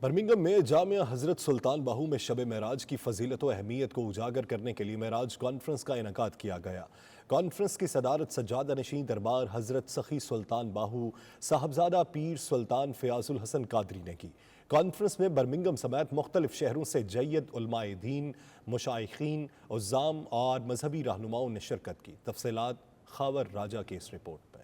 Birmingham میں جامعہ حضرت سلطان باہو میں شب معراج کی فضیلت و اہمیت کو اجاگر کرنے کے لیے معراج کانفرنس کا انعقاد کیا گیا۔ کانفرنس کی صدارت سجادہ نشین دربار حضرت سخی سلطان باہو صاحبزادہ پیر سلطان فیاض الحسن قادری نے کی۔ کانفرنس میں برمنگھم سمیت مختلف شہروں سے جید علماء دین، مشائخین، عزام اور مذہبی رہنماؤں نے شرکت کی۔ تفصیلات خاور راجہ کی اس رپورٹ میں۔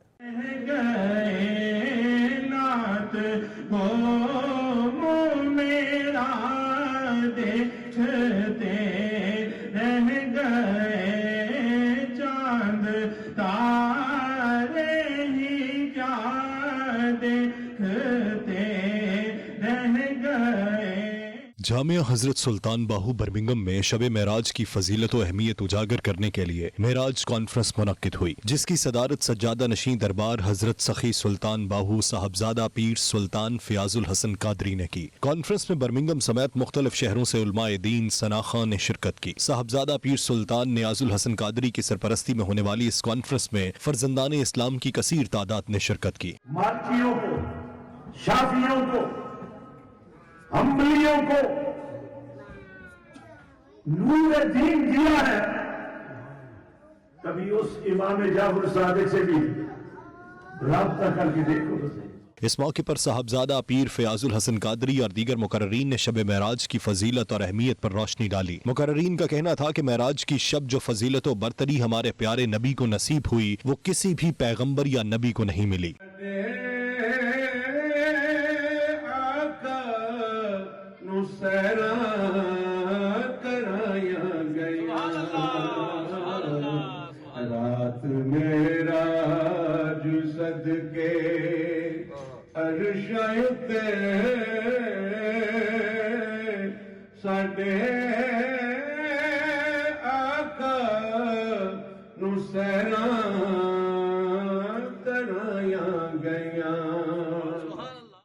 جامعہ حضرت سلطان باہو برمنگھم میں شب معراج کی فضیلت و اہمیت اجاگر کرنے کے لیے معراج کانفرنس منعقد ہوئی، جس کی صدارت سجادہ نشین دربار حضرت سخی سلطان باہو صاحبزادہ پیر سلطان فیاض الحسن قادری نے کی۔ کانفرنس میں برمنگھم سمیت مختلف شہروں سے علماء دین، ثناءخواں نے شرکت کی۔ صاحبزادہ پیر سلطان نیاز الحسن قادری کی سرپرستی میں ہونے والی اس کانفرنس میں فرزندان اسلام کی کثیر تعداد نے شرکت کی۔ مالکیوں کو، شافعیوں کو، حنبلیوں کو نور دین دیا ہے، کبھی اس امام جعفر صادق سے بھی رابطہ کر کے دیکھو اسے۔ اس موقع پر صاحبزادہ پیر فیاض الحسن قادری اور دیگر مقررین نے شب معراج کی فضیلت اور اہمیت پر روشنی ڈالی۔ مقررین کا کہنا تھا کہ معراج کی شب جو فضیلت و برتری ہمارے پیارے نبی کو نصیب ہوئی، وہ کسی بھی پیغمبر یا نبی کو نہیں ملی۔ رات معراج صدقے عرش تے ساڈے آقا نو سیراں کرایا گیا۔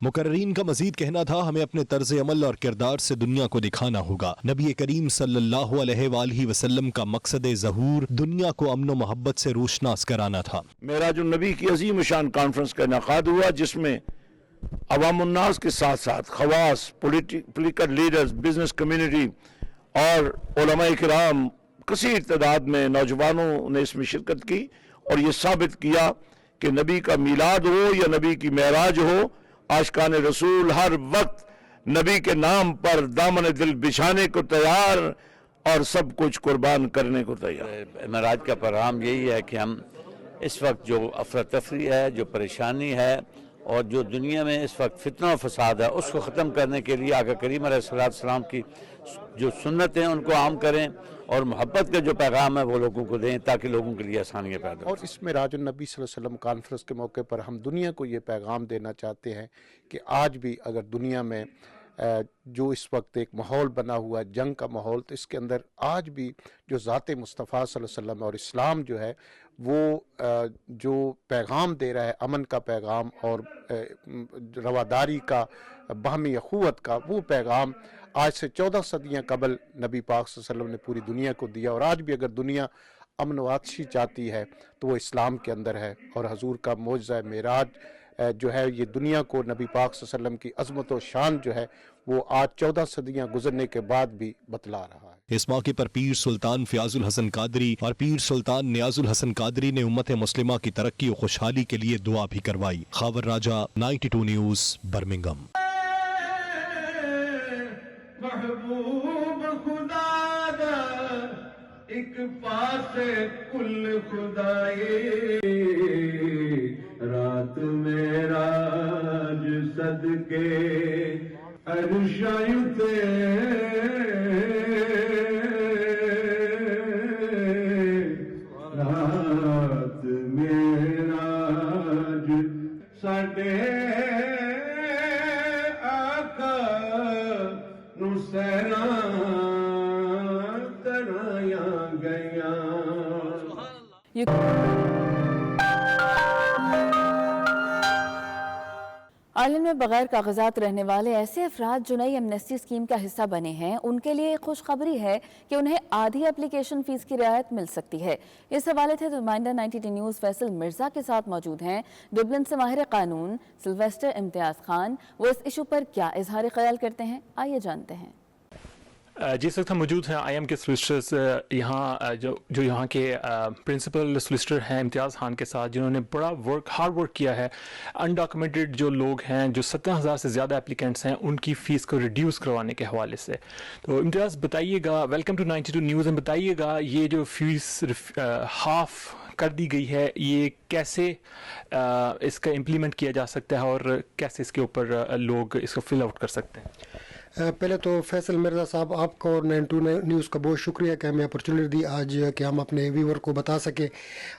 مقررین کا مزید کہنا تھا، ہمیں اپنے طرز عمل اور کردار سے دنیا کو دکھانا ہوگا۔ نبی کریم صلی اللہ علیہ وآلہ وسلم کا مقصد ظہور دنیا کو امن و محبت سے روشناس کرانا تھا۔ معراج النبی کی عظیم شان کانفرنس کا انعقاد ہوا، جس میں عوام الناس کے ساتھ ساتھ خواص، پولیٹیکل لیڈرز، بزنس کمیونٹی اور علماء کرام کثیر تعداد میں نوجوانوں نے اس میں شرکت کی، اور یہ ثابت کیا کہ نبی کا میلاد ہو یا نبی کی معراج ہو، عاشقان رسول ہر وقت نبی کے نام پر دامن دل بچھانے کو تیار اور سب کچھ قربان کرنے کو تیار۔ معراج کا پیغام یہی ہے کہ ہم اس وقت جو افراتفری ہے، جو پریشانی ہے، اور جو دنیا میں اس وقت فتنہ و فساد ہے، اس کو ختم کرنے کے لیے آقا کریم علیہ السلام کی جو سنت ہیں ان کو عام کریں، اور محبت کا جو پیغام ہے وہ لوگوں کو دیں، تاکہ لوگوں کے لیے آسانیاں پیدا ہوں۔ اور اس معراج النبی صلی اللہ علیہ وسلم کانفرنس کے موقع پر ہم دنیا کو یہ پیغام دینا چاہتے ہیں کہ آج بھی اگر دنیا میں جو اس وقت ایک ماحول بنا ہوا ہے، جنگ کا ماحول، تو اس کے اندر آج بھی جو ذات مصطفیٰ صلی اللہ علیہ وسلم اور اسلام جو ہے وہ جو پیغام دے رہا ہے، امن کا پیغام اور رواداری کا، باہمی اخوت کا، وہ پیغام آج سے 14 صدیاں قبل نبی پاک صلی اللہ علیہ وسلم نے پوری دنیا کو دیا، اور آج بھی اگر دنیا امن و آتشی چاہتی ہے تو وہ اسلام کے اندر ہے۔ اور حضور کا معجزہ معراج جو ہے یہ دنیا کو نبی پاک صلی اللہ علیہ وسلم کی عظمت و شان جو ہے وہ آج 14 صدیاں گزرنے کے بعد بھی بتلا رہا ہے۔ اس موقع پر پیر سلطان فیاض الحسن قادری اور پیر سلطان نیاز الحسن قادری نے امت مسلمہ کی ترقی و خوشحالی کے لیے دعا بھی کروائی۔ خاور راجہ 92 نیوز برمنگھم۔ محبوب خدا دا ایک پاس کل خدائی، رات معراج صدقے عرش تے رات معراج ساڈے آقا نو سیراں کرایا گیا۔ آئرلینڈ میں بغیر کاغذات رہنے والے ایسے افراد جو نئی ایمنیسٹی اسکیم کا حصہ بنے ہیں ان کے لیے خوشخبری ہے کہ انہیں آدھی اپلیکیشن فیس کی رعایت مل سکتی ہے۔ اس حوالے سے نمائندہ 90 نیوز فیصل مرزا کے ساتھ موجود ہیں ڈبلن سے ماہر قانون سلویسٹر امتیاز خان۔ وہ اس ایشو پر کیا اظہار خیال کرتے ہیں، آئیے جانتے ہیں۔ جی اس وقت ہم موجود ہیں آئی ایم کے سولیسٹرز یہاں جو یہاں کے پرنسپل سولیسٹر ہیں امتیاز خان کے ساتھ، جنہوں نے بڑا ہارڈ ورک کیا ہے انڈاکومنٹڈ جو لوگ ہیں، جو 17,000 سے زیادہ اپلیکینٹس ہیں، ان کی فیس کو ریڈیوس کروانے کے حوالے سے۔ تو امتیاز بتائیے گا، ویلکم ٹو 92 نیوز، بتائیے گا یہ جو فیس ہاف کر دی گئی ہے یہ کیسے اس کا امپلیمنٹ کیا جا سکتا ہے اور کیسے اس کے اوپر لوگ اس کو فل آؤٹ کر سکتے ہیں؟ پہلے تو فیصل مرزا صاحب آپ کا اور 92 نیوز کا بہت شکریہ کہ ہمیں اپرچونیٹی دی آج کہ ہم اپنے ویور کو بتا سکیں۔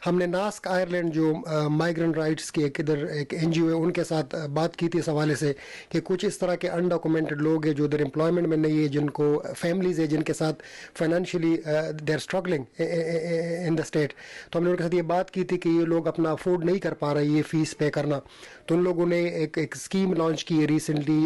ہم نے ناسک آئرلینڈ جو مائیگرنٹ رائٹس کی ایک این جی او ہے ان کے ساتھ بات کی تھی اس حوالے سے کہ کچھ اس طرح کے انڈاکومنٹڈ لوگ ہیں جو ادھر امپلائمنٹ میں نہیں ہے، جن کو فیملیز ہے جن کے ساتھ financially they are struggling in the state. تو ہم نے ان کے ساتھ یہ بات کی تھی کہ یہ لوگ اپنا افورڈ نہیں کر پا رہے یہ فیس پے کرنا، تو ان لوگوں نے ایک اسکیم لانچ کی ہے ریسنٹلی،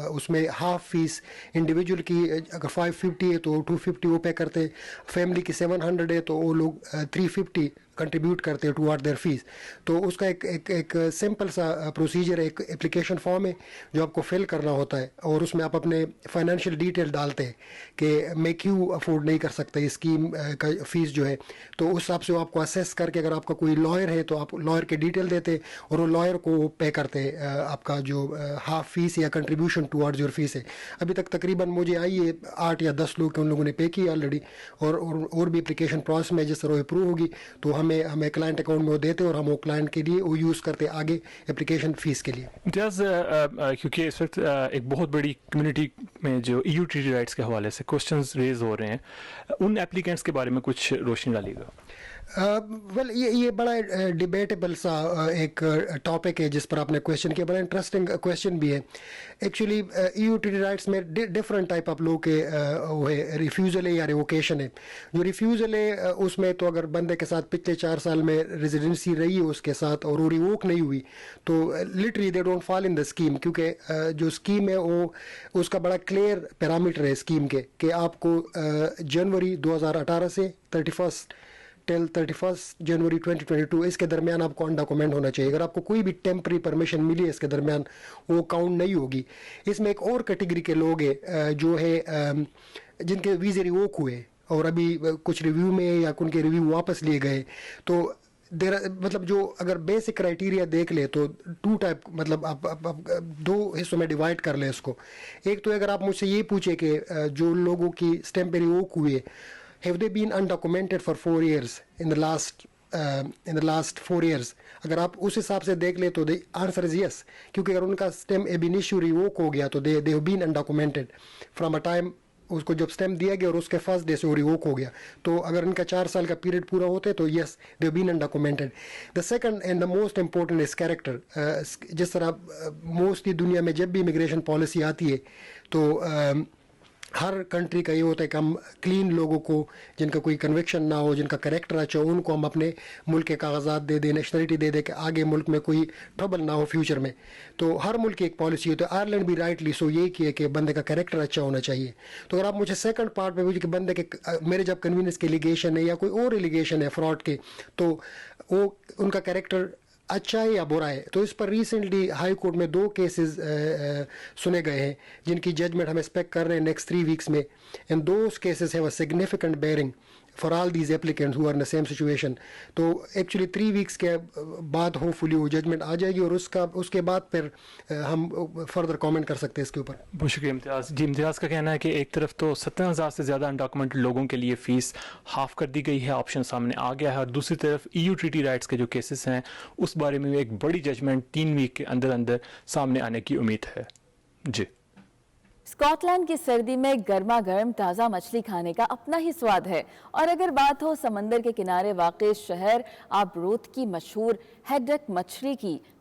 اس میں ہاف فیس انڈیویجول کی اگر 550 ہے تو 250 وہ پے کرتے، فیملی کی 700 ہے تو وہ لوگ 350 کنٹریبیوٹ کرتے ہیں ٹوارڈ دیئر فیس۔ تو اس کا ایک سمپل سا پروسیجر، ایک اپلیکیشن فارم ہے جو آپ کو فل کرنا ہوتا ہے، اور اس میں آپ اپنے فائنینشیل ڈیٹیل ڈالتے ہیں کہ میں کیوں افورڈ نہیں کر سکتا یہ اسکیم کا فیس جو ہے، تو اس حساب سے وہ آپ کو اسیس کر کے اگر آپ کا کوئی لائر ہے تو آپ لائر کے ڈیٹیل دیتے اور وہ لائر کو پے کرتے آپ کا جو ہاف فیس یا کنٹریبیوشن ٹوارڈز یور فیس ہے۔ ابھی تک تقریباً مجھے آئی ہے 8 یا 10 لوگ ان لوگوں نے پے کی آلریڈی، اور بھی اپلیکیشن پروسیس میں جس طرح وہ اپروو ہوگی تو ہمیں کلائنٹ اکاؤنٹ میں وہ دیتے اور ہم وہ کلائنٹ کے لیے وہ یوز کرتے آگے اپلیکیشن فیس کے لیے۔ امتیاز، کیونکہ اس وقت ایک بہت بڑی کمیونٹی میں جو ای یو ٹی رائٹس کے حوالے سے کوشچنز ریز ہو رہے ہیں، ان اپلیکینٹس کے بارے میں کچھ روشنی ڈالیے گا۔ ویل یہ بڑا ڈیبیٹیبل سا ایک ٹاپک ہے جس پر آپ نے کویشچن کیا، بڑا انٹرسٹنگ کویشچن بھی ہے۔ Actually E U T rights میں ڈفرینٹ ٹائپ آف لوگ کے وہ ہے، ریفیوزل ہے یا ریووکیشن ہے۔ جو ریفیوزل ہے اس میں تو اگر بندے کے ساتھ پچھلے 4 سال میں ریزیڈنسی رہی ہے اس کے ساتھ اور وہ ریووک نہیں ہوئی تو literally they don't fall in the scheme, کیونکہ جو اسکیم ہے وہ اس کا بڑا کلیئر پیرامیٹر ہے اسکیم کے کہ آپ کو جنوری 2018 سے 31 جنوری 2022 اس کے درمیان آپ کو انڈاکومنٹ ہونا چاہیے۔ اگر آپ کو کوئی بھی ٹیمپری پرمیشن ملی ہے اس کے درمیان وہ کاؤنٹ نہیں ہوگی۔ اس میں ایک اور کیٹیگری کے لوگ ہیں جو ہے جن کے ویزے ریووک ہوئے اور ابھی کچھ ریویو میں یا ان کے ریویو واپس لیے گئے، تو مطلب جو اگر بیسک کرائٹیریا دیکھ لے تو 2 ٹائپ، مطلب آپ 2 حصوں میں ڈیوائڈ کر لیں اس کو۔ ایک تو اگر آپ مجھ سے یہ پوچھیں کہ جو لوگوں کی اسٹیمپ پہ ریووک ہوئے have they been undocumented for 4 years in the last 4 years، اگر آپ اس حساب سے دیکھ لیں تو the answer is yes، کیونکہ اگر ان کا stamp ab initio revoke ہو گیا تو they have been undocumented from a time اس کو جب stamp دیا گیا اور اس کے فرسٹ ڈے سے وہ ریووک ہو گیا، تو اگر ان کا 4 سال کا پیریڈ پورا ہوتا ہے تو yes they have been undocumented۔ the second and the most important is character۔ جس طرح موسٹلی دنیا میں جب بھی امیگریشن پالیسی آتی ہے تو ہر کنٹری کا یہ ہوتا ہے کہ ہم کلین لوگوں کو جن کا کوئی کنوکشن نہ ہو، جن کا کریکٹر اچھا ہو، ان کو ہم اپنے ملک کے کاغذات دے دیں، نیشنلٹی دے دیں کہ آگے ملک میں کوئی ٹربل نہ ہو فیوچر میں۔ تو ہر ملک کی ایک پالیسی ہوتی ہے، آئرلینڈ بھی رائٹلی سو یہی کیا کہ بندے کا کریکٹر اچھا ہونا چاہیے۔ تو اگر آپ مجھے سیکنڈ پارٹ میں پوچھیں کہ بندے کے میرے جب کنوینئنس کے ایلیگیشن ہے یا کوئی اور ایلیگیشن ہے فراڈ کے، تو وہ ان کا کریکٹر اچھا ہے یا برا ہے، تو اس پر ریسنٹلی ہائی کورٹ میں 2 کیسز سنے گئے ہیں جن کی ججمنٹ ہم ایکسپیکٹ کر رہے ہیں نیکسٹ 3 ویکس میں، and those cases have a significant bearing for all these applicants who are in the same situation. تو ایکچولی 3 ویکس کے بعد ہوپ فلی وہ ججمنٹ آ جائے گی اور اس کے بعد پھر ہم فردر کامنٹ کر سکتے ہیں اس کے اوپر۔ بہت شکریہ امتیاز جی۔ امتیاز کا کہنا ہے کہ ایک طرف تو 17,000 سے زیادہ انڈاکومنٹ لوگوں کے لیے فیس ہاف کر دی گئی ہے، آپشن سامنے آ گیا ہے، اور دوسری طرف E U T T rights کے جو کیسز ہیں اس بارے میں ایک بڑی ججمنٹ 3 ویک کے اندر سامنے آنے کی امید ہے۔ جی، اسکاٹ لینڈ کی سردی میں گرما گرم تازہ مچھلی کھانے کا اپنا ہی سواد ہے، اور اگر بات ہو سمندر کے کنارے واقع شہر آبروت کی مشہور ہیڈک مچھلی کی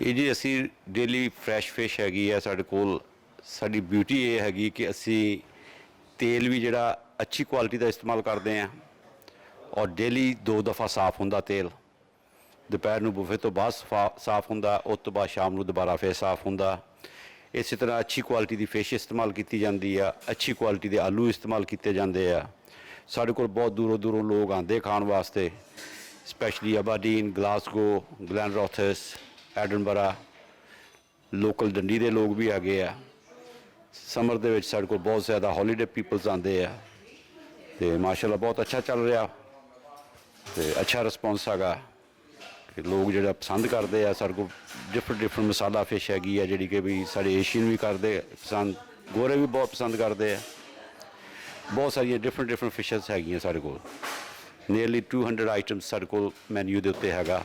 ਇਹ ਜੀ ਅਸੀਂ ਡੇਲੀ ਫਰੈਸ਼ ਫਿਸ਼ ਹੈਗੀ ਹੈ ਸਾਡੇ ਕੋਲ। ਸਾਡੀ ਬਿਊਟੀ ਇਹ ਹੈਗੀ ਕਿ ਅਸੀਂ ਤੇਲ ਵੀ ਜਿਹੜਾ ਅੱਛੀ ਕੁਆਲਿਟੀ ਦਾ ਇਸਤੇਮਾਲ ਕਰਦੇ ਹਾਂ ਔਰ ਡੇਲੀ 2 ਦਫਾ ਸਾਫ਼ ਹੁੰਦਾ ਤੇਲ। ਦੁਪਹਿਰ ਨੂੰ ਬੁਫੇ ਤੋਂ ਬਾਅਦ ਸਾਫ਼ ਹੁੰਦਾ, ਉਸ ਤੋਂ ਬਾਅਦ ਸ਼ਾਮ ਨੂੰ ਦੁਬਾਰਾ ਫਿਰ ਸਾਫ਼ ਹੁੰਦਾ। ਇਸੇ ਤਰ੍ਹਾਂ ਅੱਛੀ ਕੁਆਲਿਟੀ ਦੀ ਫਿਸ਼ ਇਸਤੇਮਾਲ ਕੀਤੀ ਜਾਂਦੀ ਆ, ਅੱਛੀ ਕੁਆਲਿਟੀ ਦੇ ਆਲੂ ਇਸਤੇਮਾਲ ਕੀਤੇ ਜਾਂਦੇ ਆ। ਸਾਡੇ ਕੋਲ ਬਹੁਤ ਦੂਰੋਂ ਦੂਰੋਂ ਲੋਕ ਆਉਂਦੇ ਖਾਣ ਵਾਸਤੇ, ਸਪੈਸ਼ਲੀ ਅਬਾਡੀਨ, ਗਲਾਸਗੋ, ਗਲੈਨਰੋਥਸ, ਐਡਨਬਰਾ, ਲੋਕਲ ਡੰਡੀ ਦੇ ਲੋਕ ਵੀ ਹੈਗੇ ਆ। ਸਮਰ ਦੇ ਵਿੱਚ ਸਾਡੇ ਕੋਲ ਬਹੁਤ ਜ਼ਿਆਦਾ ਹੌਲੀਡੇ ਪੀਪਲਸ ਆਉਂਦੇ ਆ ਤੇ ਮਾਸ਼ਾਅੱਲਾ ਬਹੁਤ ਅੱਛਾ ਚੱਲ ਰਿਹਾ ਤੇ ਅੱਛਾ ਰਿਸਪੌਂਸ ਹੈਗਾ ਕਿ ਲੋਕ ਜਿਹੜਾ ਪਸੰਦ ਕਰਦੇ ਆ। ਸਾਡੇ ਕੋਲ ਡਿਫਰੈਂਟ ਮਸਾਲਾ ਫਿਸ਼ ਹੈਗੀ ਆ ਜਿਹੜੀ ਕਿ ਵੀ ਸਾਡੇ ਏਸ਼ੀਅਨ ਵੀ ਕਰਦੇ ਪਸੰਦ, ਗੋਰੇ ਵੀ ਬਹੁਤ ਪਸੰਦ ਕਰਦੇ ਆ। ਬਹੁਤ ਸਾਰੀਆਂ ਡਿਫਰੈਂਟ ਫਿਸ਼ਸ ਹੈਗੀਆਂ ਸਾਡੇ ਕੋਲ। ਨੀਅਰਲੀ 200 ਆਈਟਮਸ ਸਾਡੇ ਕੋਲ ਮੈਨਿਊ ਦੇ ਉੱਤੇ ਹੈਗਾ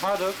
Haddock.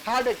Haddock.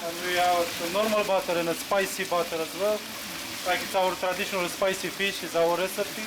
And we have normal butter and a spicy butter as well. Like it's our traditional spicy fish is our recipe.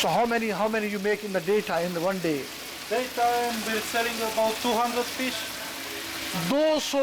So how many you make in the daytime, in the one day? Daytime we're selling about 200 fish. 200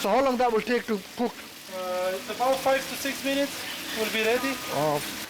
So how long that will take to cook? It's about 5 to 6 minutes. Will be ready.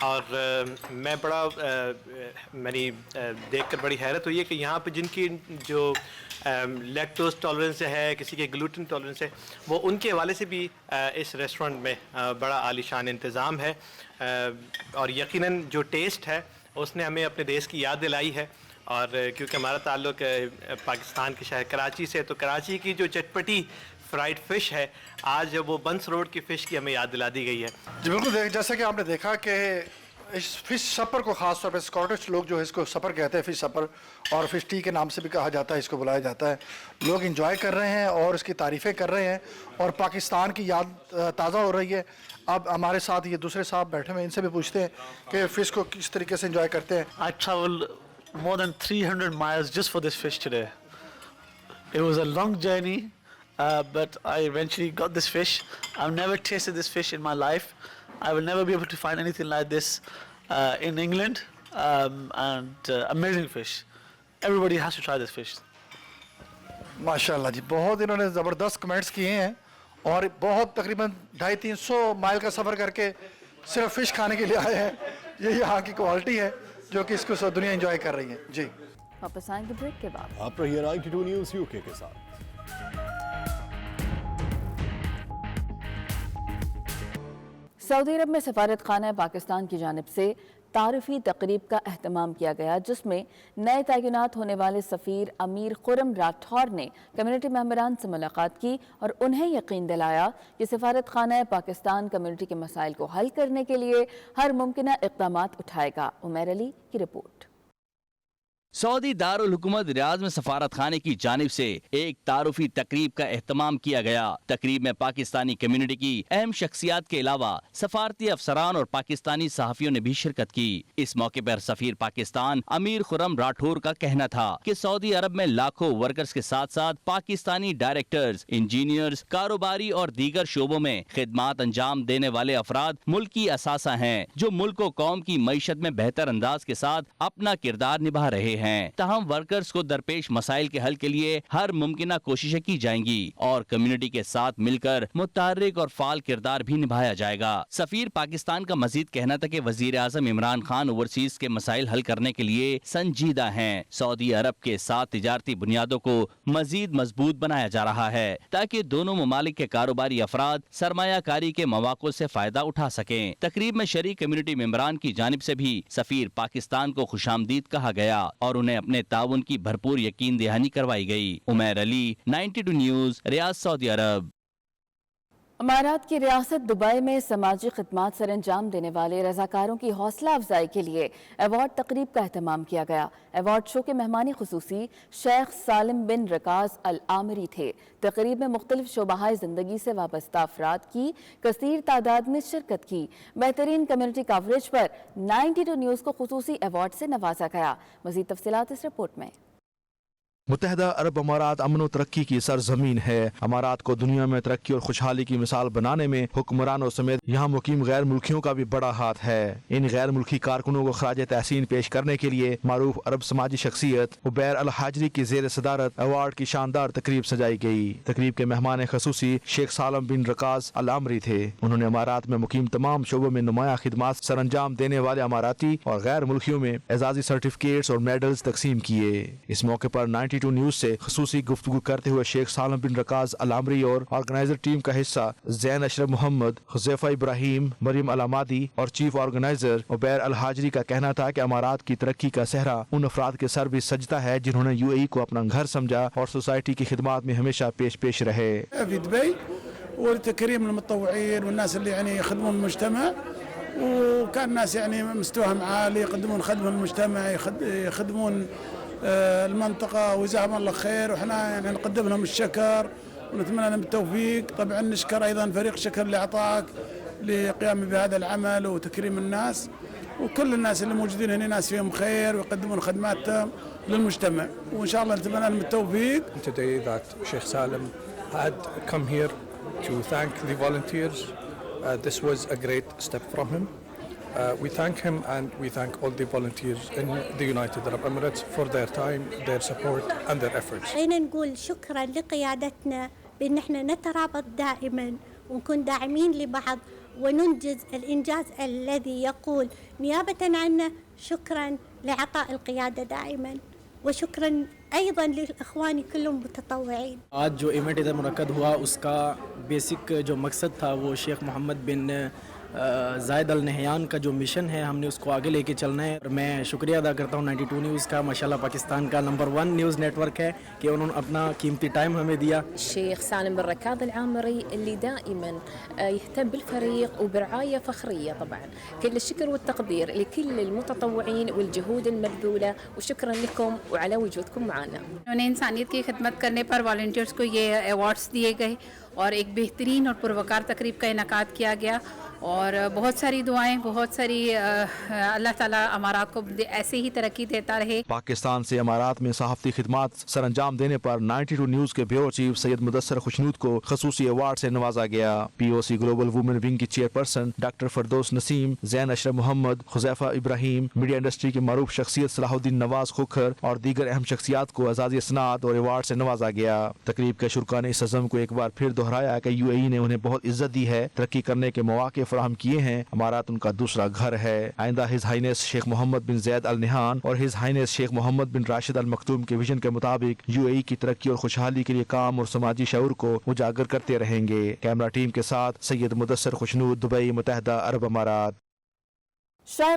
اور میں بڑا میری دیکھ کر بڑی حیرت ہوئی ہے کہ یہاں پہ جن کی جو لیکٹوز ٹالرنس ہے, کسی کے گلوٹن ٹالرنس ہے, وہ ان کے حوالے سے بھی اس ریسٹورنٹ میں بڑا عالیشان انتظام ہے. اور یقیناً جو ٹیسٹ ہے اس نے ہمیں اپنے دیش کی یاد دلائی ہے. اور کیونکہ ہمارا تعلق پاکستان کے شہر کراچی سے, تو کراچی کی جو چٹپٹی فرائیڈ فش ہے آج وہ بنس روڈ کی فش کی ہمیں یاد دلا دی گئی ہے. جی بالکل, جیسا کہ آپ نے دیکھا کہ اس فش سپر کو خاص طور پہ اسکاٹش لوگ جو ہے اس کو سپر کہتے ہیں, فش سپر, اور فش ٹی کے نام سے بھی کہا جاتا ہے, اس کو بلایا جاتا ہے. لوگ انجوائے کر رہے ہیں اور اس کی تعریفیں کر رہے ہیں اور پاکستان کی یاد تازہ ہو رہی ہے. اب ہمارے ساتھ یہ دوسرے صاحب بیٹھے ہوئے, ان سے بھی پوچھتے ہیں کہ فش کو کس طریقے سے انجوائے کرتے ہیں. I traveled more than 300 miles just for this fish today. It was a long journey, but I eventually got this fish. I've never tasted this fish in my life. I will never be able to find anything like this in England, and amazing fish. Everybody has to try this fish. ماشاءاللہ جی, بہت انہوں نے زبردست comments کیے ہیں اور بہت تقریباً 250-300 مائل کا سفر کر کے صرف فش کھانے کے لیے آئے ہیں. یہ یہاں کی کوالٹی ہے جو کہ اس کو دنیا انجوائے کر رہی ہے. جی واپس آئیں گے بریک کے بعد. آپ رہیے 92 نیوز UK کے ساتھ. سعودی عرب میں سفارت خانہ پاکستان کی جانب سے تعارفی تقریب کا اہتمام کیا گیا, جس میں نئے تعینات ہونے والے سفیر امیر خرم راٹھور نے کمیونٹی ممبران سے ملاقات کی اور انہیں یقین دلایا کہ سفارت خانہ پاکستان کمیونٹی کے مسائل کو حل کرنے کے لیے ہر ممکنہ اقدامات اٹھائے گا. عمیر علی کی رپورٹ. سعودی دارالحکومت ریاض میں سفارت خانے کی جانب سے ایک تعارفی تقریب کا اہتمام کیا گیا. تقریب میں پاکستانی کمیونٹی کی اہم شخصیات کے علاوہ سفارتی افسران اور پاکستانی صحافیوں نے بھی شرکت کی. اس موقع پر سفیر پاکستان امیر خرم راٹھور کا کہنا تھا کہ سعودی عرب میں لاکھوں ورکرز کے ساتھ ساتھ پاکستانی ڈائریکٹرز, انجینئرز, کاروباری اور دیگر شعبوں میں خدمات انجام دینے والے افراد ملکی اثاثہ ہیں جو ملک و قوم کی معیشت میں بہتر انداز کے ساتھ اپنا کردار نبھا رہے ہیں. تاہم ورکرز کو درپیش مسائل کے حل کے لیے ہر ممکنہ کوششیں کی جائیں گی اور کمیونٹی کے ساتھ مل کر متحرک اور فعال کردار بھی نبھایا جائے گا. سفیر پاکستان کا مزید کہنا تھا کہ وزیر اعظم عمران خان اوورسیز کے مسائل حل کرنے کے لیے سنجیدہ ہیں. سعودی عرب کے ساتھ تجارتی بنیادوں کو مزید مضبوط بنایا جا رہا ہے تاکہ دونوں ممالک کے کاروباری افراد سرمایہ کاری کے مواقع سے فائدہ اٹھا سکیں. تقریب میں شریک کمیونٹی ممبران کی جانب سے بھی سفیر پاکستان کو خوش آمدید کہا گیا اور انہیں اپنے تعاون کی بھرپور یقین دہانی کروائی گئی. عمیر علی 92 نیوز ریاض سعودی عرب. امارات کی ریاست دبئی میں سماجی خدمات سر انجام دینے والے رضاکاروں کی حوصلہ افزائی کے لیے ایوارڈ تقریب کا اہتمام کیا گیا. ایوارڈ شو کے مہمانی خصوصی شیخ سالم بن رکاز العامری تھے. تقریب میں مختلف شعبہ زندگی سے وابستہ افراد کی کثیر تعداد نے شرکت کی. بہترین کمیونٹی کوریج پر 92 نیوز کو خصوصی ایوارڈ سے نوازا گیا. مزید تفصیلات اس رپورٹ میں. متحدہ عرب امارات امن و ترقی کی سرزمین ہے. امارات کو دنیا میں ترقی اور خوشحالی کی مثال بنانے میں حکمرانوں سمیت یہاں مقیم غیر ملکیوں کا بھی بڑا ہاتھ ہے. ان غیر ملکی کارکنوں کو خراج تحسین پیش کرنے کے لیے معروف عرب سماجی شخصیت عبیر الحاجری کی زیر صدارت ایوارڈ کی شاندار تقریب سجائی گئی. تقریب کے مہمان خصوصی شیخ سالم بن رکاز العامری تھے. انہوں نے امارات میں مقیم تمام شعبوں میں نمایاں خدمات سر انجام دینے والے اماراتی اور غیر ملکیوں میں اعزازی سرٹیفکیٹس اور میڈلز تقسیم کیے. اس موقع پر 92 نیوز سے خصوصی گفتگو کرتے ہوئے شیخ سالم بن رکاز العامری اور آرگنائزر ٹیم کا حصہ زین اشرف محمد, حذیفہ ابراہیم, مریم علامادی اور چیف آرگنائزر عبیر الحاجری کا کہنا تھا کہ امارات کی ترقی کا صحرا ان افراد کے سر بھی سجدہ ہے جنہوں نے UAE کو اپنا گھر سمجھا اور سوسائٹی کی خدمات میں ہمیشہ پیش رہے. في دبي ولتكريم المتطوعين والناس اللي يعني يخدمون المجتمع, وكان الناس يعني مستواهم عالي, يقدمون خدمة للمجتمع, يخدمون المنطقة, وجزاهم الله خير. وإحنا يعني نقدم لهم الشكر ونتمنى لهم التوفيق. طبعا نشكر أيضا فريق شكر اللي أعطاك لقيامه بهذا العمل وتكريم الناس, وكل الناس اللي موجودين هنا ناس فيهم خير ويقدمون خدماتهم للمجتمع, وإن شاء الله نتمنى لهم التوفيق. Today that Sheikh Salim had come here to thank the volunteers. This was a great step from him. We thank him and we thank all the volunteers in the United Arab Emirates for their time, their support and their efforts. خلينا نقول شكرا لقيادتنا بأن احنا نترابط دائما ونكون داعمين لبعض وننجز الإنجاز الذي يقول نيابة عنا شكرا لعطاء القيادة دائما، وشكرا أيضا للإخوان كلهم متطوعين. آج جو ایونٹ ادھر منعقد ہوا اس کا بیسک جو مقصد تھا وہ شیخ محمد بن زائد ال نہیان کا جو مشن ہے ہم نے اس کو آگے لے کے چلنا ہے. اور میں شکریہ ادا کرتا ہوں 92 نیوز کا، ماشاءاللہ پاکستان کا نمبر 1 نیوز نیٹ ورک ہے کہ انہوں نے اپنا قیمتی ٹائم ہمیں دیا. الشيخ سالم بن ركاض العامري اللي دائما يهتم بالفريق وبرعاية فخرية. طبعا كل الشكر والتقدير لكل المتطوعين والجهود المبذولة، وشكرا لكم وعلى وجودكم معنا. انہوں نے انسانیت کی خدمت کرنے پر والنٹیئرز کو یہ ایوارڈز دیے گئے اور ایک بہترین اور پروکار تقریب کا انعقاد کیا گیا، اور بہت ساری دعائیں، بہت ساری اللہ تعالیٰ امارات کو ایسے ہی ترقی دیتا رہے. پاکستان سے امارات میں صحافتی خدمات سر انجام دینے پر 92 نیوز کے بیورو چیف سید مدثر خوشنود کو خصوصی ایوارڈ سے نوازا گیا. پی او سی گلوبل وومن ونگ کی چیئرپرسن ڈاکٹر فردوس نسیم، زین اشرف محمد، حذیفہ ابراہیم، میڈیا انڈسٹری کے معروف شخصیت صلاح الدین نواز کھوکھر اور دیگر اہم شخصیات کو اعزازی اسناد اور ایوارڈ سے نوازا گیا. تقریب کے شرکا نے اس عزم کو ایک بار پھر دہرایا کہ یو اے ای نے انہیں بہت عزت دی ہے، ترقی کرنے کے مواقع فراہم کیے ہیں. امارات ان کا دوسرا گھر ہے. آئندہ ہز ہائنس شیخ محمد بن زید ال نہان اور ہز ہائنس شیخ محمد بن راشد ال مکتوم کے ویژن کے مطابق یو اے ای کی ترقی اور خوشحالی کے لیے کام اور سماجی شعور کو اجاگر کرتے رہیں گے. کیمرہ ٹیم کے ساتھ سید مدثر خوشنود، دبئی، متحدہ عرب امارات.